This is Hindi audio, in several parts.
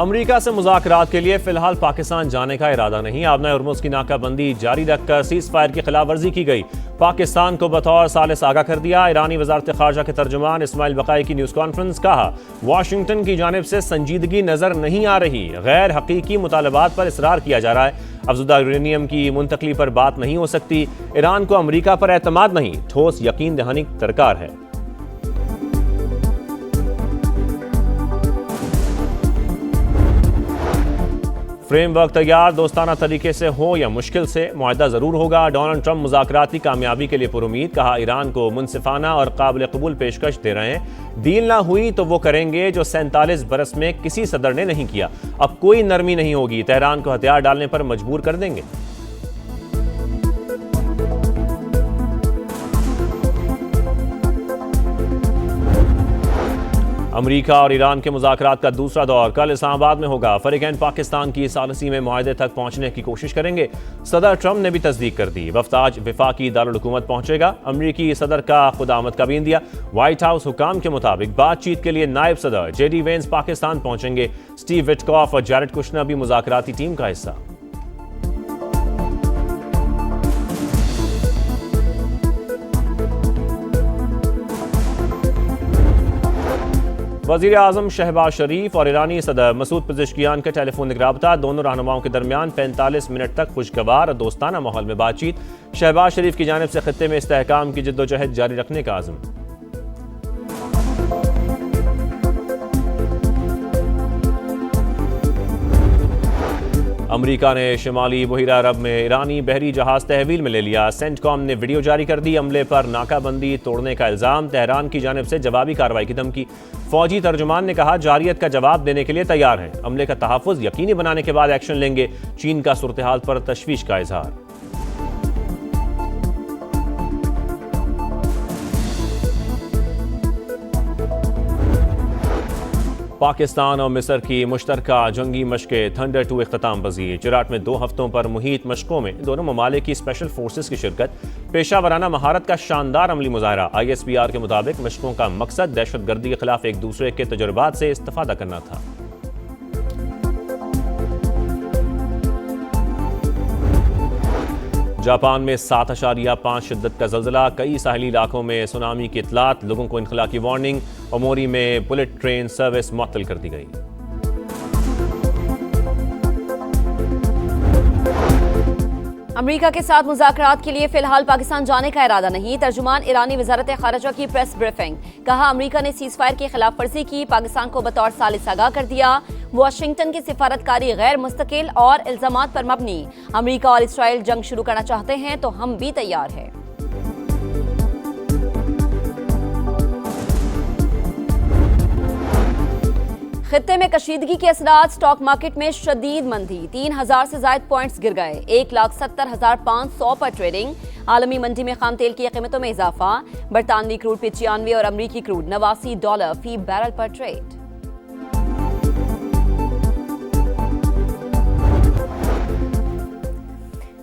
अमरीका से मुज़ाकरात के लिए फिलहाल पाकिस्तान जाने का इरादा नहीं। आबना हुर्मुज़ की नाकाबंदी जारी रखकर सीज़ फायर की खिलाफ वर्जी की गई। पाकिस्तान को बतौर सालिस आगाह कर दिया। ईरानी वज़ारत ख़ारजा के तर्जुमान इस्माइल बक़ाई की न्यूज़ कॉन्फ्रेंस। कहा, वाशिंगटन की जानिब से संजीदगी नज़र नहीं आ रही, गैर हकीकी मुतालबात पर इसरार किया जा रहा है। अफज़ुदा यूरेनियम की मुंतकली पर बात नहीं हो सकती। ईरान को अमरीका पर एतमाद नहीं, ठोस यकीन दहानी दरकार है। फ्रेमवर्क तैयार, दोस्ताना तरीके से हो या मुश्किल से मुआहदा जरूर होगा। डोनाल्ड ट्रंप मुज़ाकराती कामयाबी के लिए पुरुमीद। कहा, ईरान को मुनसिफाना और काबिल कबूल पेशकश दे रहे हैं। डील ना हुई तो वो करेंगे जो 47 बरस में किसी सदर ने नहीं किया। अब कोई नरमी नहीं होगी, तेहरान को हथियार डालने पर मजबूर कर देंगे। अमरीका और ईरान के मुज़ाकरात का दूसरा दौर कल इस्लामाबाद में होगा। फरीकैन पाकिस्तान की सालिसी में मुआहदे तक पहुंचने की कोशिश करेंगे। सदर ट्रंप ने भी तस्दीक कर दी। वफ्द आज विफाकी दारुल हुकूमत पहुंचेगा। अमरीकी सदर का खुदामद का भी इंदिया। व्हाइट हाउस हुकाम के मुताबिक बातचीत के लिए नायब सदर JD वेंस पाकिस्तान पहुंचेंगे। स्टीव विटकॉफ और जैरेड कुशनर भी मुज़ाकराती टीम का हिस्सा। वज़ीर आज़म शहबाज शरीफ और ईरानी सदर मसूद पेज़ेश्कियान का टेलीफोनिक राबता। दोनों रहनुमाओं के दरमियान 45 मिनट तक खुशगवार और दोस्ताना माहौल में बातचीत। शहबाज शरीफ की जानिब से खित्ते में इस्तेहकाम की जिद्दोजहद जारी रखने का आज़म। अमरीका ने शिमाली बहिरा अरब में ईरानी बहरी जहाज तहवील में ले लिया। सेंटकॉम ने वीडियो जारी कर दी। अमले पर नाकाबंदी तोड़ने का इल्जाम। तेहरान की जानिब से जवाबी कार्रवाई की धमकी। फौजी तर्जुमान ने कहा, जारियत का जवाब देने के लिए तैयार हैं। अमले का तहफ़्फ़ुज़ यकीनी बनाने के बाद एक्शन लेंगे। चीन का सूरत हाल पर तशवीश का इजहार। पाकिस्तान और मिस्र की मुश्तरका जंगी मशक़ें थंडर 2 इख्तिताम पज़ीर। चराट में 2 हफ्तों पर मुहित मशक़ों में दोनों ममालिक की स्पेशल फोर्सेस की शिरकत। पेशा वराना महारत का शानदार अमली मुजाहरा। ISPR के मुताबिक मशक़ों का मकसद दहशतगर्दी के खिलाफ एक दूसरे के तजुर्बात से इस्तिफ़ादा करना था। जापान में 7.5 शिद्दत का ज़ल्ज़ला। कई साहिली इलाकों में सुनामी की इतलात। लोगों को इनखला की वार्निंग। ओमोरी में बुलेट ट्रेन सर्विस मुअत्तल कर दी गई। अमरीका के साथ मुज़ाकरात के लिए फिलहाल पाकिस्तान जाने का इरादा नहीं। तर्जुमान ईरानी वज़ारत ख़ारजा की प्रेस ब्रीफिंग। कहा, अमरीका ने सीज़ फायर की खिलाफ वर्जी की, पाकिस्तान को बतौर सालिस आगाह कर दिया। वाशिंगटन की सिफारतकारी गैर मुस्तकिल और इल्ज़ामात पर मबनी। अमरीका और इसराइल जंग शुरू करना चाहते हैं तो हम भी तैयार हैं। खित्ते में कशीदगी के असरात। स्टॉक मार्केट में शदीद मंदी। 3000 से ज्यादा पॉइंट्स गिर गए। 1,70,500 पर ट्रेडिंग। आलमी मंडी में खाम तेल की कीमतों में इजाफा। बरतानवी क्रूड पे 96 और अमरीकी क्रूड $89 फी बैरल पर ट्रेड।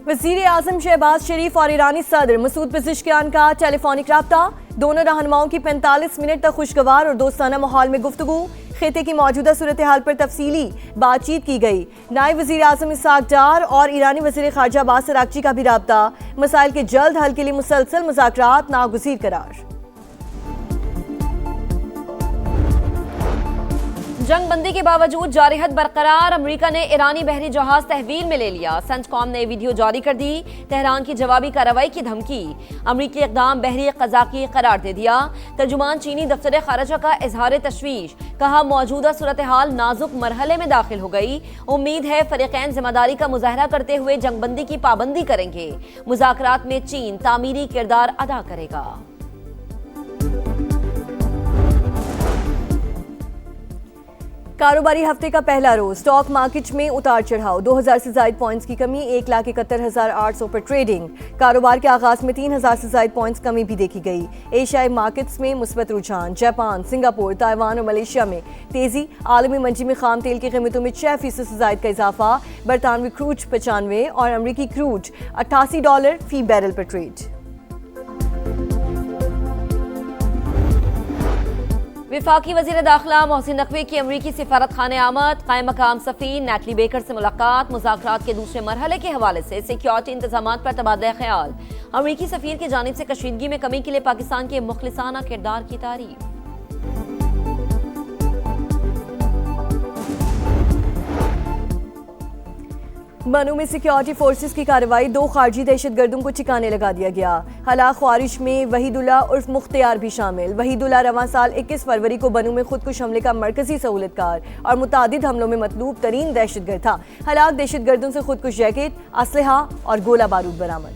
वज़ीर आज़म शहबाज शरीफ और ईरानी सदर मसूद पेज़ेश्कियान का टेलीफोनिक राब्ता। दोनों रहनुमाओं की 45 मिनट तक खुशगवार और दोस्ताना माहौल में गुफ्तगू। खित्ते की मौजूदा सूरत हाल पर तफसीली बातचीत की गई। नायब वज़ीर आज़म इसहाक डार और ईरानी वज़ीर ख़ारजा अब्बास अराग़ची का भी राब्ता। मसाइल के जल्द हल के लिए मुसलसल मुज़ाकरात नागुज़ीर करार। जंग बंदी के बावजूद जारियत बरकरार। अमरीका ने ईरानी बहरी जहाज तहवील में ले लिया। सेंटकॉम ने वीडियो जारी कर दी। तेहरान की जवाबी कार्रवाई की धमकी। अमरीकी इक़दाम बहरी क़ज़ाक़ी करार दे दिया। तर्जुमान चीनी दफ्तर ख़ारजा का इजहार तशवीश। कहा, मौजूदा सूरत हाल नाजुक मरहले में दाखिल हो गई। उम्मीद है फ़रीक़ैन ज़िम्मेदारी का मुज़ाहरा करते हुए जंग बंदी की पाबंदी करेंगे। मुज़ाकरात में चीन तामीरी किरदार अदा करेगा। कारोबारी हफ्ते का पहला रोज। स्टॉक मार्केट में उतार चढ़ाव। 2000 से ज्यादा पॉइंट्स की कमी। 1,71,800 पर ट्रेडिंग। कारोबार के आगाज में 3000 से ज्यादा पॉइंट्स कमी भी देखी गई। एशियाई मार्केट्स में मुस्बत रुझान। जापान, सिंगापुर, ताइवान और मलेशिया में तेजी। आलमी मंडी में खाम तेल की कीमतों में 6% से ज्यादा का इजाफा। बरतानवी क्रूड 95 और अमरीकी क्रूड $88 फी बैरल पर ट्रेड। वफाकी वज़ीर दाखिला मोहसिन नकवी की अमरीकी सिफारत खाने आमद, कायम मकाम सफ़ीर नैटली बेकर से मुलाकात, मुज़ाकरात के दूसरे मरहले के हवाले से सिक्योरिटी इंतजामात पर तबादला ख्याल। अमरीकी सफ़ीर की जानिब से कशीदगी में कमी के लिए पाकिस्तान के मुखलिसाना किरदार की तारीफ। बनू में सिक्योरिटी फोर्सेस की कार्रवाई, 2 खारजी दहशतगर्दों को ठिकाने लगा दिया गया। हलाक ख्वारिश में वहीदुल्ला उर्फ मुख्तियार भी शामिल। वहीदुल्ला रवां साल 21 फरवरी को बनू में खुदकुश हमले का मरकजी सहूलतकार और मुतादिद हमलों में मतलूब तरीन दहशतगर्द था। हलाक दहशतगर्दों से खुदकुश जैकेट, असलहा और गोला बारूद बरामद।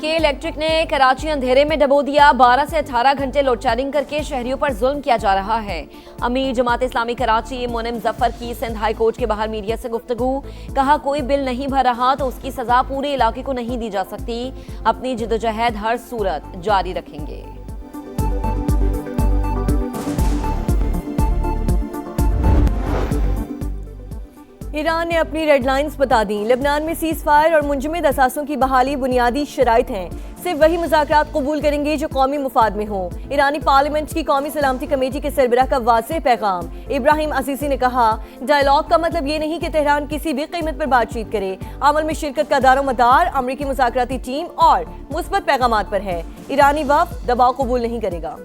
के इलेक्ट्रिक ने कराची अंधेरे में डबो दिया, 12 से 18 घंटे लोड शेडिंग करके शहरियों पर जुल्म किया जा रहा है। अमीर जमात इस्लामी कराची मोनिम जफर की सिंध हाई कोर्ट के बाहर मीडिया से गुफ्तगू, कहा कोई बिल नहीं भर रहा तो उसकी सजा पूरे इलाके को नहीं दी जा सकती, अपनी जिद्दोजहद हर सूरत जारी रखेंगे। ईरान ने अपनी रेड लाइन्स बता दी। लेबनान में सीज फायर और मुंजमद असासों की बहाली बुनियादी शराइत हैं। सिर्फ वही मुज़ाकरात कबूल करेंगे जो कौमी मुफाद में हों। ईरानी पार्लियामेंट की कौमी सलामती कमेटी के सरबराह का वाज़ेह पैगाम। इब्राहिम असीसी ने कहा, डायलॉग का मतलब ये नहीं कि तेहरान किसी भी कीमत पर बातचीत करे। अमल में शिरकत का दारोमदार अमरीकी मुज़ाकराती टीम और मुस्बत पैगामात पर है। ईरानी वफ़द दबाव कबूल नहीं करेगा।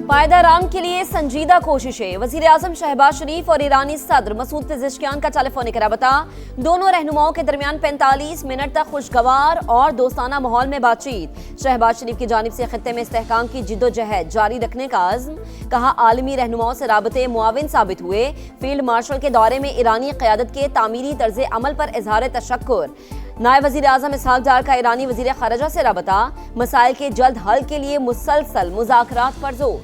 पायदाराम के लिए संजीदा कोशिशें। वज़ीर आज़म शहबाज शरीफ और ईरानी सदर मसूद पेज़ेश्कियान का टेलीफोनिक राबता। दोनों रहनुमाओं के दरमियान 45 मिनट तक खुशगवार और दोस्ताना माहौल में बातचीत। शहबाज शरीफ की जानिब से खित्ते में इस्तेहकाम की जिद्दोजहद जारी रखने का अज़्म। कहा, आलमी रहनुमाओं से राबते मुआविन साबित हुए। फील्ड मार्शल के दौरे में ईरानी क़यादत के तामीरी तर्ज अमल पर इजहार तशक्कुर। नायब वज़ीर आज़म इसहाक डार का ईरानी वज़ीर ख़ारिजा से राबता। मसाइल के जल्द हल के लिए मुसलसल मुज़ाकरात पर जोर।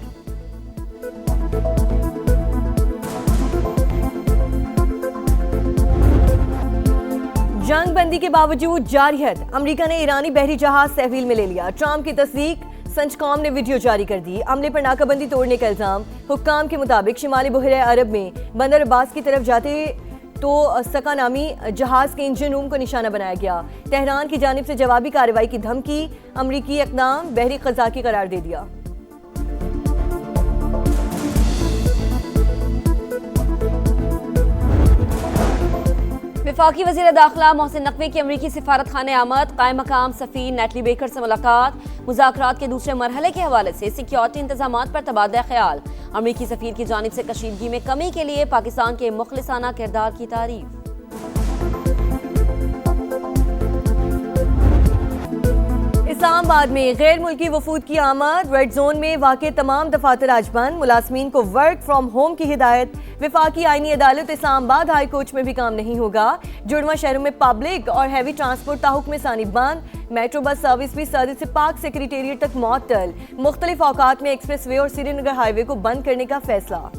जंग बंदी के बावजूद जारियत, अमेरिका ने ईरानी बहरी जहाज तहवील में ले लिया। ट्रंप की तस्दीक, संचकॉम ने वीडियो जारी कर दी। अमले पर नाकाबंदी तोड़ने का इल्जाम। हुक्काम के मुताबिक शिमाली बहरे अरब में बंदर अब्बास की तरफ जाते तो सका नामी जहाज के इंजन रूम को निशाना बनाया गया। तेहरान की जानिब से जवाबी कार्रवाई की धमकी। अमरीकी इक़दाम बहरी क़ज़ाकी करार दे दिया। वफाकी वज़ीर दाखिला मोहसिन नकवी की अमरीकी सिफारत खाने आमद, कायम मकाम सफ़ीर नैटली बेकर से मुलाकात, मुज़ाकरात के दूसरे मरहले के हवाले से सिक्योरिटी इंतजामात पर तबादला ख्याल। अमरीकी सफ़ीर की जानिब से कशीदगी में कमी के लिए पाकिस्तान के मुखलिसाना किरदार की तारीफ। इस्लामाबाद में गैर मुल्की वफूद की आमद। रेड जोन में वाक़े तमाम दफातर आज बंद। मुलाजमीन को वर्क फ्राम होम की हिदायत। वफाकी आईनी अदालत इस्लामाबाद हाई कोर्ट में भी काम नहीं होगा। जुड़वा शहरों में पब्लिक और हैवी ट्रांसपोर्ट ताहुक्म सानी बंद। मेट्रो बस सर्विस भी सदर से पाक सेक्रेटेरिएट तक मुअत्तल। मुख्तलिफ औकात में एक्सप्रेस वे और श्रीनगर हाईवे को बंद करने का फैसला।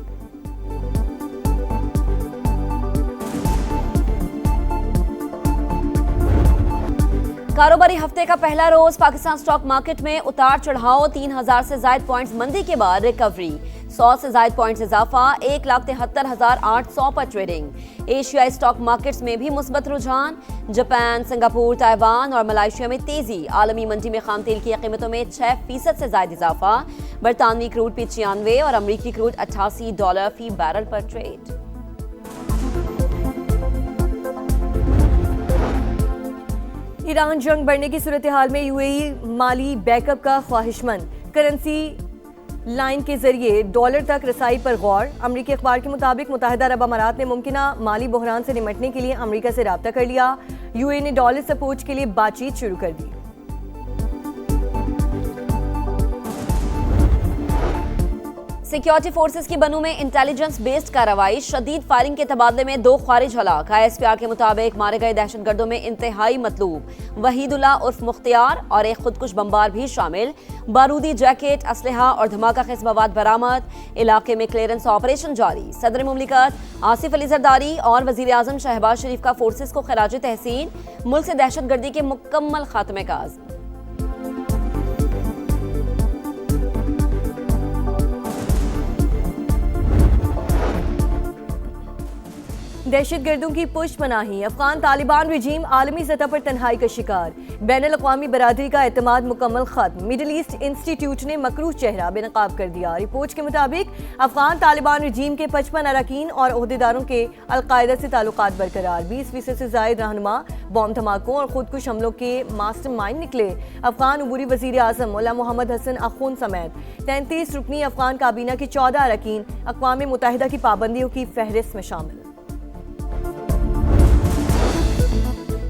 कारोबारी हफ्ते का पहला रोज पाकिस्तान स्टॉक मार्केट में उतार चढ़ाव। 3000 से ज्यादा पॉइंट्स मंदी के बाद रिकवरी। 100 से ज्यादा पॉइंट्स इजाफा। 1,73,800 पर ट्रेडिंग। एशियाई स्टॉक मार्केट्स में भी मुस्बत रुझान। जापान, सिंगापुर, ताइवान और मलेशिया में तेजी। आलमी मंडी में खाम तेल की कीमतों में 6% से ज्यादा इजाफा। बरतानवी क्रूड पे 96 और अमरीकी क्रूड $88 फी बैरल पर ट्रेड। ईरान जंग बढ़ने की सूरत हाल में यूएई माली बैकअप का ख्वाहिशमंद। करेंसी लाइन के जरिए डॉलर तक रसाई पर गौर। अमरीकी अखबार के मुताबिक मुत्तहिदा अरब अमारात ने मुमकिना माली बहरान से निपटने के लिए अमरीका से राब्ता कर लिया। यूएई ने डॉलर सपोर्ट के लिए बातचीत शुरू कर दी। सिक्योरिटी फोर्सेस की बनू में इंटेलिजेंस बेस्ड कार्रवाई। शदीद फायरिंग के तबादले में 2 ख्वारिज हलाक। ISPR के मुताबिक मारे गए दहशतगर्दों में इंतहाई मतलूब वहीदुल्ला उर्फ मुख्तियार और एक खुदकुश बमबार भी शामिल। बारूदी जैकेट, असलहा और धमाका खेज मवाद बरामद। इलाके में क्लियरेंस ऑपरेशन जारी। सदर मुमलिकत आसिफ अली जरदारी और वजीर आजम शहबाज शरीफ का फोर्सेस को खराज तहसीन। मुल्क से दहशतगर्दी के मुकम्मल खात्मे का आज़म। दहशतगर्दों की पुष्पनाही, अफगान तालिबान रिजीम आलमी सतह पर तन्हाई का शिकार, बैनुल-अक़वामी बरादरी का एतमाद मुकम्मल खत्म, मिडल ईस्ट इंस्टीट्यूट ने मकरूह चेहरा बेनकाब कर दिया। रिपोर्ट के मुताबिक अफगान तालिबान रिजीम के 55 अरकान और ओहदेदारों के अलकायदा से ताल्लुकात बरकरार, 20% से जायद रहनुमा बॉम्ब धमाकों और खुदकुश हमलों के मास्टरमाइंड निकले। अफगान उबूरी वज़ीर आज़म मौला मोहम्मद हसन अखून समेत 33 रुकनी अफगान काबीना के 14 अरकान अक़वाम मुत्तहिदा की पाबंदियों की फहरिस्त में शामिल।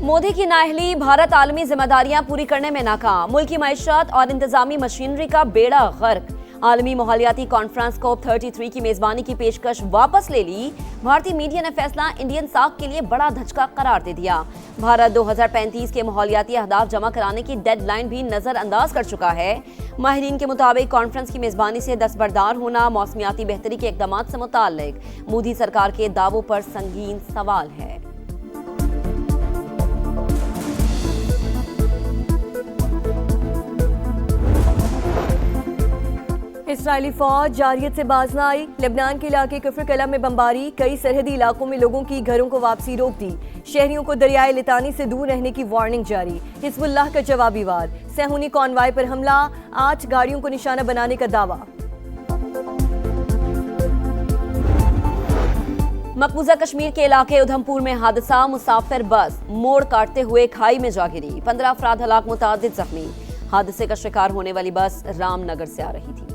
मोदी की नाअहली, भारत आलमी जिम्मेदारियां पूरी करने में नाकाम, मुल्क की मईशत और इंतजामी मशीनरी का बेड़ा गर्क। आलमी माहौलियाती कॉन्फ्रेंस COP33 की मेजबानी की पेशकश वापस ले ली। भारतीय मीडिया ने फैसला इंडियन साख के लिए बड़ा धचका करार दे दिया। भारत 2035 के माहौलियाती अहदाफ जमा कराने की डेडलाइन भी नजरअंदाज कर चुका है। माहिरीन के मुताबिक कॉन्फ्रेंस की मेजबानी से दस्तबरदार होना मौसमियाती बेहतरी के इकदाम से मुताल्लिक मोदी सरकार के दावों पर संगीन सवाल है। इसराइली फौज जारियत से बाज न आई, लेबनान के इलाके कफर कला में बमबारी, कई सरहदी इलाकों में लोगों की घरों को वापसी रोक दी। शहरियों को दरियाए लितानी से दूर रहने की वार्निंग जारी। हिजबुल्लाह का जवाबी वार, सहूनी कॉन्वाय पर हमला, 8 गाड़ियों को निशाना बनाने का दावा। मकबूजा कश्मीर के इलाके उधमपुर में हादसा, मुसाफिर बस मोड़ काटते हुए खाई में जा गिरी, 15 अफराद हलाक, मुतादिद जख्मी। हादसे का शिकार होने वाली बस रामनगर से आ रही थी।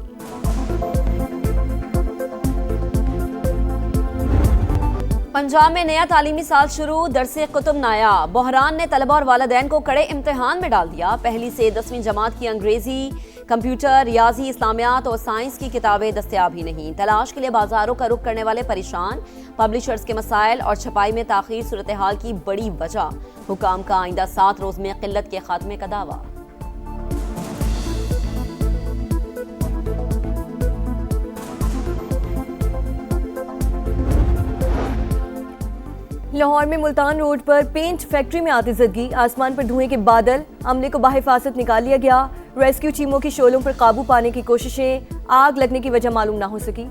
पंजाब में नया तालीमी साल शुरू, दरसे कुतुब नायाब, बहरान ने तलबा और वालिदैन को कड़े इम्तिहान में डाल दिया। पहली से 10वीं जमात की अंग्रेजी, कंप्यूटर, रियाजी, इस्लामियात और साइंस की किताबें दस्तयाब ही नहीं। तलाश के लिए बाजारों का रुख करने वाले परेशान, पब्लिशर्स के मसाइल और छपाई में ताखीर सूरत हाल की बड़ी वजह। हुकाम का आइंदा 7 रोज में किल्लत के खात्मे का दावा। लाहौर में मुल्तान रोड पर पेंट फैक्ट्री में आतिशबाजी, आसमान पर धुएं के बादल, अमले को बाहिफाजत निकाल लिया गया। रेस्क्यू टीमों की शोलों पर काबू पाने की कोशिशें, आग लगने की वजह मालूम ना हो सकी।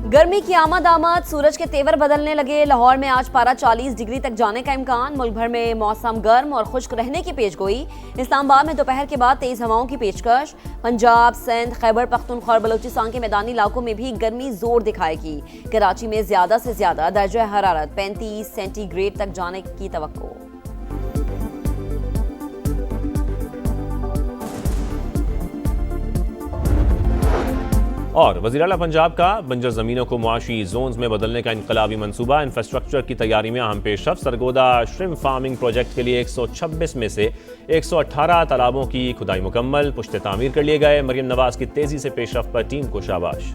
गर्मी की आमद, सूरज के तेवर बदलने लगे। लाहौर में आज पारा 40 डिग्री तक जाने का इम्कान। मुल्क भर में मौसम गर्म और खुश्क रहने की पेशगोई। इस्लामाबाद में दोपहर के बाद तेज हवाओं की पेशकश। पंजाब, सिंध, खैबर पख्तूनख्वा और बलूचिस्तान के मैदानी इलाकों में भी गर्मी जोर दिखाएगी। कराची में ज्यादा से ज्यादा दर्जा हरारत 35 सेंटीग्रेड तक जाने की तवक्को। और वज़ीर आला पंजाब का बंजर ज़मीनों को मुआशी जोन्स में बदलने का इनकलाबी मंसूबा, इंफ्रास्ट्रक्चर की तैयारी में अहम पेशरफ्त। सरगोदा श्रिम्प फार्मिंग प्रोजेक्ट के लिए 126 में से 118 तालाबों की खुदाई मुकम्मल, पुश्ते तामीर कर लिए गए। मरियम नवाज की तेजी से पेशरफ्त पर टीम को शाबाश।